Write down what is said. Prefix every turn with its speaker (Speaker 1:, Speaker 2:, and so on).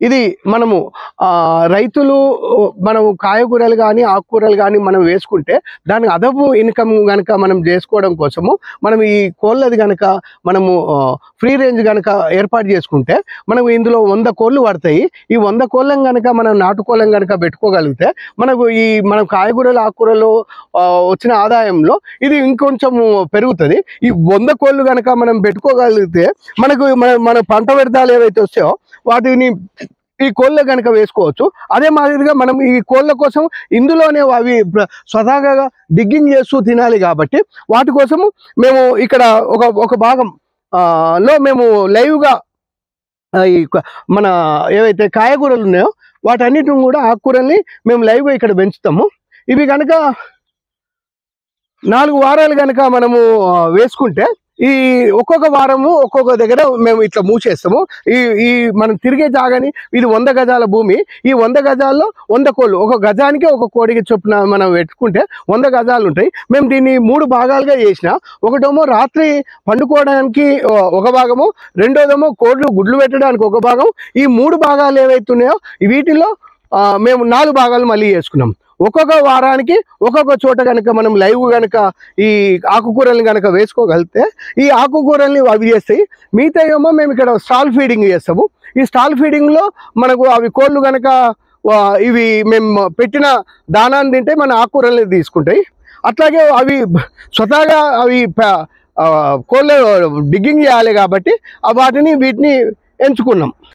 Speaker 1: ఇది మనము రైతులు మనము కాయగూరలు గానీ, ఆకుకూరలు గానీ మనం వేసుకుంటే దానికి అదపు ఇన్‌కమ్ గనక మనం జేసుకోవడం కోసము మనం ఈ కోళ్ళది గనక మనము ఫ్రీ రేంజ్ గనక ఏర్పాటు చేసుకుంటే మనకు ఇందులో 100 కోళ్ళు పడతాయి. ఈ 100 కోళ్ళని గనక మనం నాటుకోళ్ళని గనక పెట్టుకోగలిగితే మనకు మనం కాయగూరలు, ఆకుకూరలు వచ్చిన ఆదాయంలో ఇది ఇంకొంచెము పెరుగుతది. ఈ 100 కోళ్ళు గనక మనం పెట్టుకోగలిగితే మనకు మన పంట వ్యర్థాలు ఏవైతే వస్తాయో వాటిని ఈ కోళ్ళ కనుక వేసుకోవచ్చు. అదే మాదిరిగా మనం ఈ కోళ్ళ కోసం ఇందులోనే అవి స్వతహాగా డిగ్గింగ్ చేస్తూ తినాలి కాబట్టి వాటి కోసము మేము ఇక్కడ ఒక భాగం లో మేము లైవ్గా ఈ మన ఏవైతే కాయగూరలు ఉన్నాయో వాటన్నిటిని కూడా ఆకుకూరల్ని మేము లైవ్గా ఇక్కడ పెంచుతాము. ఇవి కనుక 4 వారాలు కనుక మనము వేసుకుంటే ఈ ఒక్కొక్క వారము ఒక్కొక్క దగ్గర మేము ఇట్లా మూసేస్తాము. ఈ మనం తిరిగే జాగాని ఇది 100 గజాల భూమి. ఈ 100 గజాల్లో 100 కోళ్ళు, ఒక గజానికి ఒక కోడికి చొప్పున మనం పెట్టుకుంటే 100 గజాలు ఉంటాయి. మేము దీన్ని 3 భాగాలుగా చేసిన, ఒకటేమో రాత్రి పండుకోవడానికి ఒక భాగము, రెండోదేమో కోళ్ళు గుడ్లు పెట్టడానికి ఒక భాగం. ఈ 3 భాగాలు ఏవైతున్నాయో వీటిలో మేము 4 భాగాలు మళ్ళీ చేసుకున్నాం. ఒక్కొక్క వారానికి ఒక్కొక్క చోట కనుక మనం లైవ్ కనుక ఈ ఆకుకూరల్ని కనుక వేసుకోగలిగితే ఈ ఆకుకూరల్ని అవి చేస్తాయి. మిగతా ఏమో మేము ఇక్కడ స్టాల్ ఫీడింగ్ చేస్తాము. ఈ స్టాల్ ఫీడింగ్లో మనకు అవి కోళ్ళు కనుక ఇవి మేము పెట్టిన దానాన్ని తింటే మన ఆకుకూరల్ని తీసుకుంటాయి. అట్లాగే అవి స్వతహాగా అవి కోళ్ళు డిగ్గింగ్ చేయాలి కాబట్టి వీటిని ఎంచుకున్నాం.